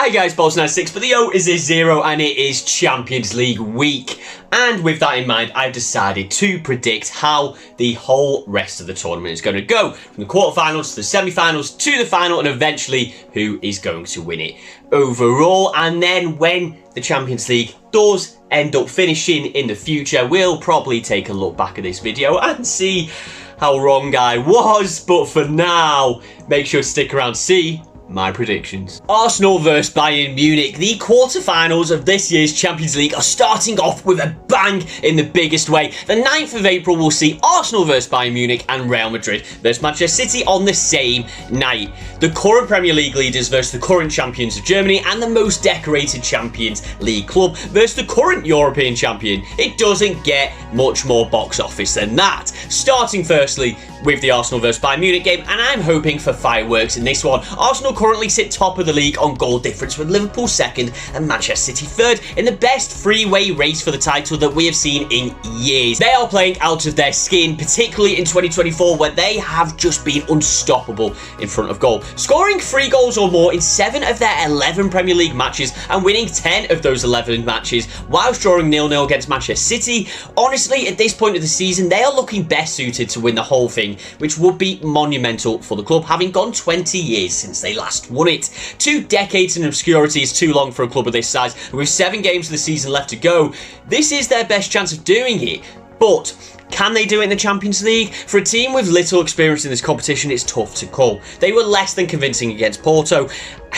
Hi guys, Balls96, but the O is a 0 and it is Champions League week. And with that in mind, I've decided to predict how the whole rest of the tournament is going to go. From the quarterfinals to the semi-finals to the final, and eventually who is going to win it overall. And then when the Champions League does end up finishing in the future, we'll probably take a look back at this video and see how wrong I was. But for now, make sure to stick around to see my predictions. Arsenal versus Bayern Munich. The quarterfinals of this year's Champions League are starting off with a bang in the biggest way. The 9th of April will see Arsenal versus Bayern Munich and Real Madrid versus Manchester City on the same night. The current Premier League leaders versus the current champions of Germany and the most decorated Champions League club versus the current European champion. It doesn't get much more box office than that. Starting firstly with the Arsenal versus Bayern Munich game, and I'm hoping for fireworks in this one. Arsenal currently sit top of the league on goal difference, with Liverpool second and Manchester City third in the best three-way race for the title that we have seen in years. They are playing out of their skin, particularly in 2024, where they have just been unstoppable in front of goal, scoring 3 goals or more in 7 of their 11 Premier League matches and winning 10 of those 11 matches whilst drawing 0-0 against Manchester City. Honestly, at this point of the season, they are looking best suited to win the whole thing, which would be monumental for the club, having gone 20 years since they last won it. 2 decades in obscurity is too long for a club of this size, and with 7 games of the season left to go, this is their best chance of doing it. But can they do it in the Champions League? For a team with little experience in this competition, it's tough to call. They were less than convincing against Porto,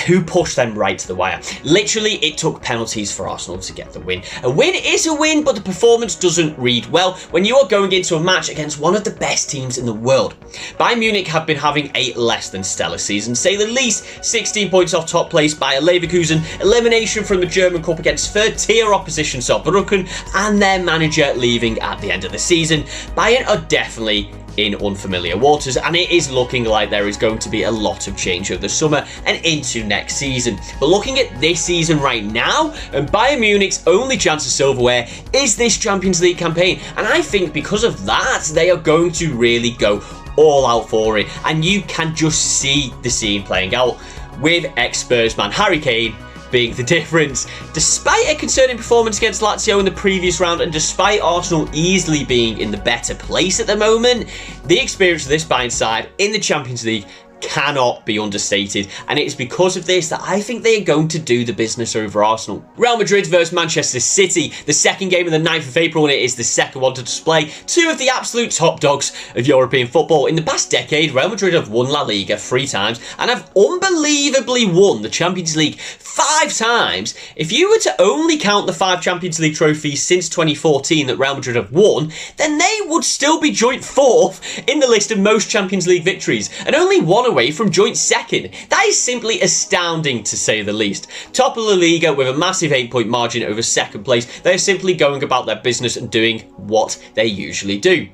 who pushed them right to the wire. Literally, it took penalties for Arsenal to get the win. A win is a win, but the performance doesn't read well when you are going into a match against one of the best teams in the world. Bayern Munich have been having a less than stellar season, say the least. 16 points off top place by Leverkusen, elimination from the German Cup against third-tier opposition Saarbrücken, and their manager leaving at the end of the season. Bayern are definitely in unfamiliar waters, and it is looking like there is going to be a lot of change over the summer and into next season. But looking at this season right now, and Bayern Munich's only chance of silverware is this Champions League campaign, and I think because of that, they are going to really go all out for it, and you can just see the scene playing out with ex-Spurs man Harry Kane being the difference. Despite a concerning performance against Lazio in the previous round, and despite Arsenal easily being in the better place at the moment, the experience of this Bayern side in the Champions League cannot be understated, and it is because of this that I think they are going to do the business over Arsenal. Real Madrid versus Manchester City, the second game of the 9th of April, and it is the second one to display 2 of the absolute top dogs of European football. In the past decade, Real Madrid have won La Liga 3 times and have unbelievably won the Champions League 5 times. If you were to only count the 5 Champions League trophies since 2014 that Real Madrid have won, then they would still be joint 4th in the list of most Champions League victories, and only 1 away from joint 2nd. That is simply astounding, to say the least. Top of La Liga with a massive 8-point margin over 2nd place, they're simply going about their business and doing what they usually do: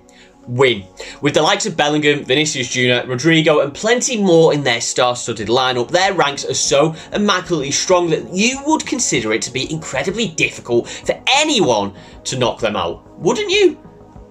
win. With the likes of Bellingham, Vinicius Jr., Rodrigo, and plenty more in their star-studded lineup, their ranks are so immaculately strong that you would consider it to be incredibly difficult for anyone to knock them out, wouldn't you?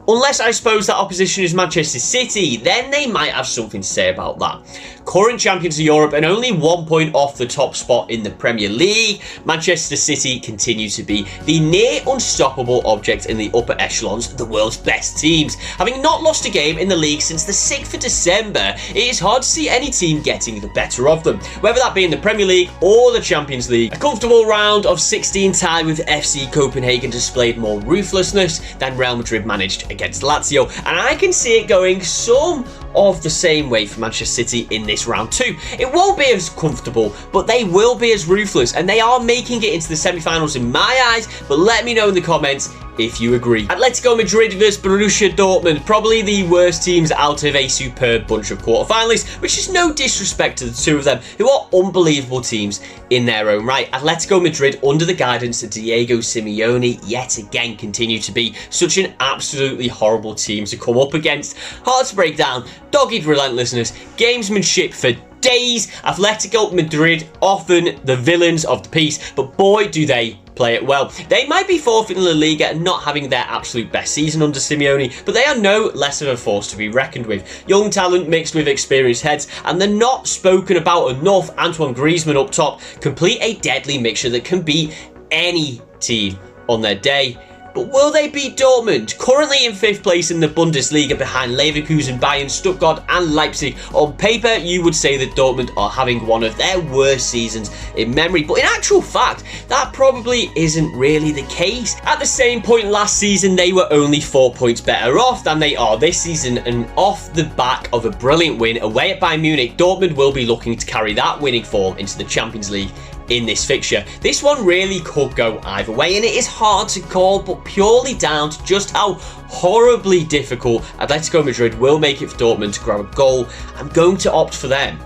Unless I suppose that opposition is Manchester City, then they might have something to say about that. Current champions of Europe and only 1 point off the top spot in the Premier League, Manchester City continue to be the near unstoppable object in the upper echelons of the world's best teams. Having not lost a game in the league since the 6th of December, it is hard to see any team getting the better of them, whether that be in the Premier League or the Champions League. A comfortable round of 16 tie with FC Copenhagen displayed more ruthlessness than Real Madrid managed against Lazio, and I can see it going some of the same way for Manchester City in this round too. It won't be as comfortable, but they will be as ruthless, and they are making it into the semi-finals in my eyes. But let me know in the comments if you agree. Atletico Madrid versus Borussia Dortmund, probably the worst teams out of a superb bunch of quarterfinalists, which is no disrespect to the 2 of them, who are unbelievable teams in their own right. Atletico Madrid, under the guidance of Diego Simeone, yet again continue to be such an absolutely horrible team to come up against. Hard to break down, dogged relentlessness, gamesmanship for days. Atletico Madrid, often the villains of the piece, but boy do they play it well. They might be fourth in La Liga and not having their absolute best season under Simeone, but they are no less of a force to be reckoned with. Young talent mixed with experienced heads, and the not spoken about enough Antoine Griezmann up top complete a deadly mixture that can beat any team on their day. But will they beat Dortmund? Currently in 5th place in the Bundesliga behind Leverkusen, Bayern, Stuttgart and Leipzig. On paper, you would say that Dortmund are having one of their worst seasons in memory. But in actual fact, that probably isn't really the case. At the same point last season, they were only 4 points better off than they are this season. And off the back of a brilliant win away at Bayern Munich, Dortmund will be looking to carry that winning form into the Champions League in this fixture. This one really could go either way, and it is hard to call, but purely down to just how horribly difficult Atletico Madrid will make it for Dortmund to grab a goal. I'm going to opt for them.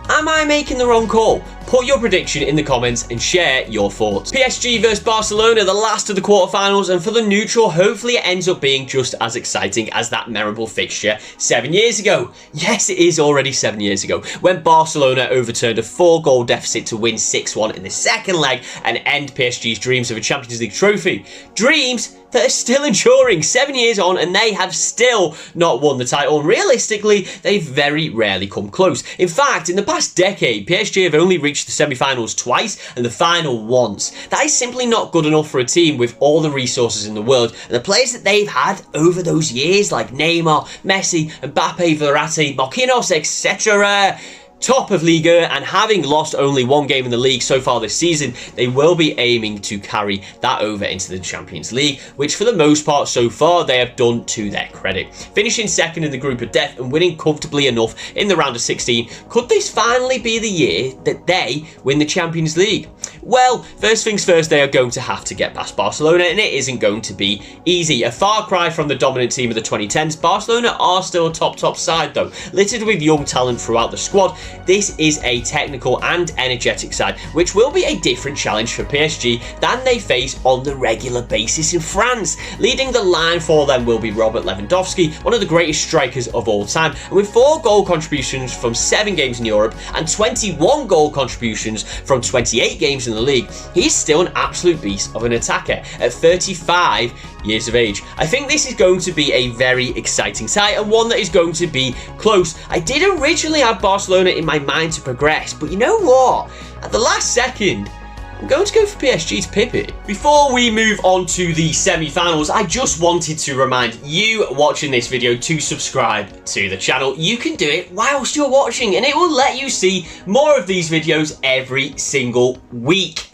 Am I making the wrong call? Put your prediction in the comments and share your thoughts. PSG vs Barcelona, the last of the quarterfinals, and for the neutral, hopefully it ends up being just as exciting as that memorable fixture 7 years ago. Yes, it is already 7 years ago, when Barcelona overturned a 4-goal deficit to win 6-1 in the second leg and end PSG's dreams of a Champions League trophy. Dreams that are still enduring 7 years on, and they have still not won the title. And realistically, they've very rarely come close. In fact, in the past decade, PSG have only reached the semi-finals twice and the final once. That is simply not good enough for a team with all the resources in the world. And the players that they've had over those years, like Neymar, Messi, Mbappe, Verratti, Marquinhos, etc., top of Liga, and having lost only one game in the league so far this season, they will be aiming to carry that over into the Champions League, which for the most part so far they have done to their credit. Finishing second in the group of death and winning comfortably enough in the round of 16, could this finally be the year that they win the Champions League? Well, first things first, they are going to have to get past Barcelona, and it isn't going to be easy. A far cry from the dominant team of the 2010s, Barcelona are still a top side though, littered with young talent throughout the squad. This is a technical and energetic side, which will be a different challenge for PSG than they face on the regular basis in France. Leading the line for them will be Robert Lewandowski, one of the greatest strikers of all time, and with 4 goal contributions from 7 games in Europe and 21 goal contributions from 28 games in the league, he is still an absolute beast of an attacker at 35 years of age. I think this is going to be a very exciting side, and one that is going to be close. I did originally have Barcelona in my mind to progress, but you know what? At the last second, I'm going to go for PSG to pip it. Before we move on to the semi-finals, I just wanted to remind you watching this video to subscribe to the channel. You can do it whilst you're watching, and it will let you see more of these videos every single week.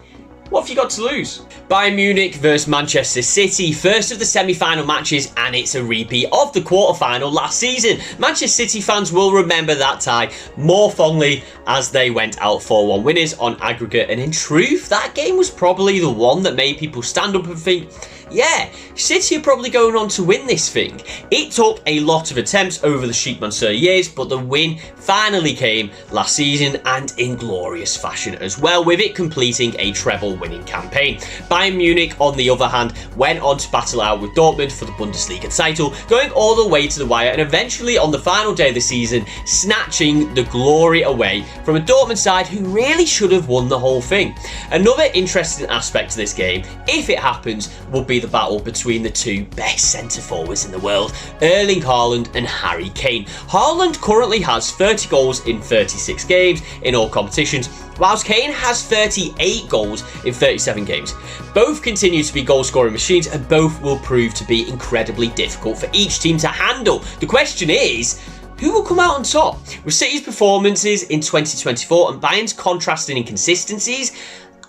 What have you got to lose? Bayern Munich versus Manchester City, first of the semi-final matches, and it's a repeat of the quarter-final last season. Manchester City fans will remember that tie more fondly as they went out 4-1 winners on aggregate, and in truth, that game was probably the one that made people stand up and think, yeah, City are probably going on to win this thing. It took a lot of attempts over the Sheikh Mansour years, but the win finally came last season, and in glorious fashion as well, with it completing a treble-winning campaign. Bayern Munich, on the other hand, went on to battle out with Dortmund for the Bundesliga title, going all the way to the wire, and eventually on the final day of the season, snatching the glory away from a Dortmund side who really should have won the whole thing. Another interesting aspect to this game, if it happens, will be the battle between the two best centre-forwards in the world, Erling Haaland and Harry Kane. Haaland currently has 30 goals in 36 games in all competitions, whilst Kane has 38 goals in 37 games. Both continue to be goal-scoring machines, and both will prove to be incredibly difficult for each team to handle. The question is, who will come out on top? With City's performances in 2024 and Bayern's contrasting inconsistencies,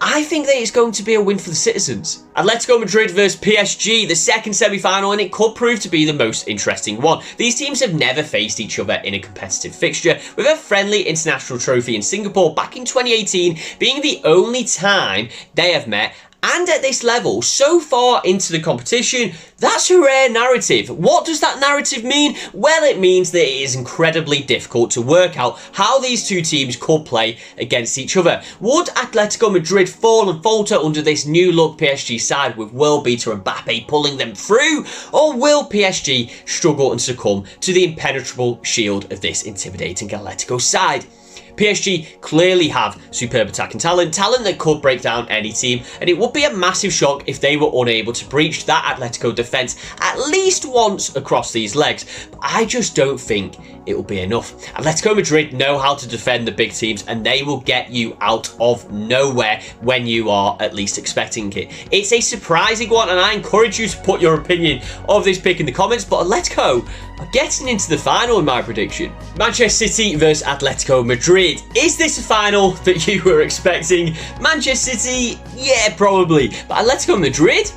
I think that it's going to be a win for the citizens. Atletico Madrid versus PSG, the second semi-final, and it could prove to be the most interesting one. These teams have never faced each other in a competitive fixture, with a friendly international trophy in Singapore back in 2018 being the only time they have met. And at this level, so far into the competition, that's a rare narrative. What does that narrative mean? Well, it means that it is incredibly difficult to work out how these two teams could play against each other. Would Atletico Madrid fall and falter under this new-look PSG side with world beater Mbappe pulling them through? Or will PSG struggle and succumb to the impenetrable shield of this intimidating Atletico side? PSG clearly have superb attacking talent that could break down any team, and it would be a massive shock if they were unable to breach that Atletico defence at least once across these legs. But I just don't think it will be enough. Atletico Madrid know how to defend the big teams, and they will get you out of nowhere when you are at least expecting it. It's a surprising one, and I encourage you to put your opinion of this pick in the comments, but Atletico are getting into the final in my prediction. Manchester City versus Atletico Madrid. Is this a final that you were expecting? Manchester City? Yeah, probably. But Atletico Madrid?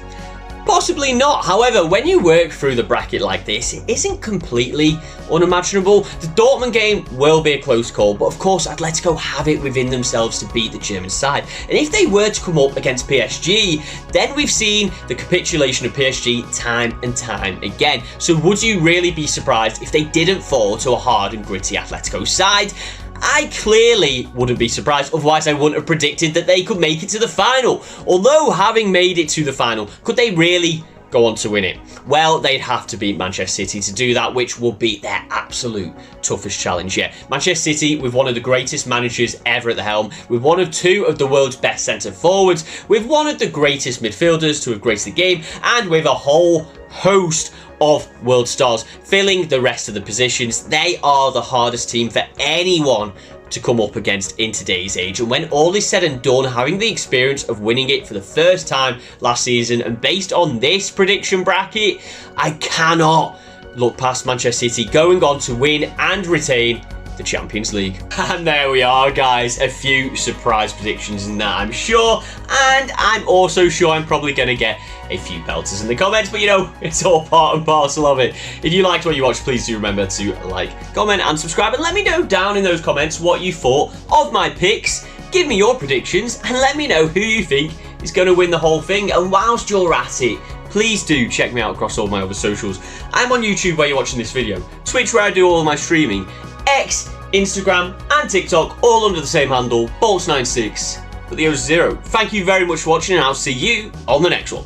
Possibly not. However, when you work through the bracket like this, it isn't completely unimaginable. The Dortmund game will be a close call, but of course Atletico have it within themselves to beat the German side. And if they were to come up against PSG, then we've seen the capitulation of PSG time and time again. So would you really be surprised if they didn't fall to a hard and gritty Atletico side? I clearly wouldn't be surprised, otherwise I wouldn't have predicted that they could make it to the final. Although, having made it to the final, could they really go on to win it? Well, they'd have to beat Manchester City to do that, which will be their absolute toughest challenge yet. Manchester City, with one of the greatest managers ever at the helm, with one of two of the world's best centre forwards, with one of the greatest midfielders to have graced the game, and with a whole host of world stars filling the rest of the positions. They are the hardest team for anyone to come up against in today's age, and when all is said and done, having the experience of winning it for the first time last season, and based on this prediction bracket, I cannot look past Manchester City going on to win and retain the Champions League. And there we are, guys, a few surprise predictions in that, I'm sure, and I'm also sure I'm probably going to get a few belters in the comments, but you know, it's all part and parcel of it. If you liked what you watched, please do remember to like, comment and subscribe, and let me know down in those comments what you thought of my picks. Give me your predictions and let me know who you think is going to win the whole thing. And whilst you're at it, please do check me out across all my other socials. I'm on YouTube where you're watching this video, Twitch where I do all of my streaming, X, Instagram and TikTok all under the same handle, Bolts96, but the O0. Thank you very much for watching, and I'll see you on the next one.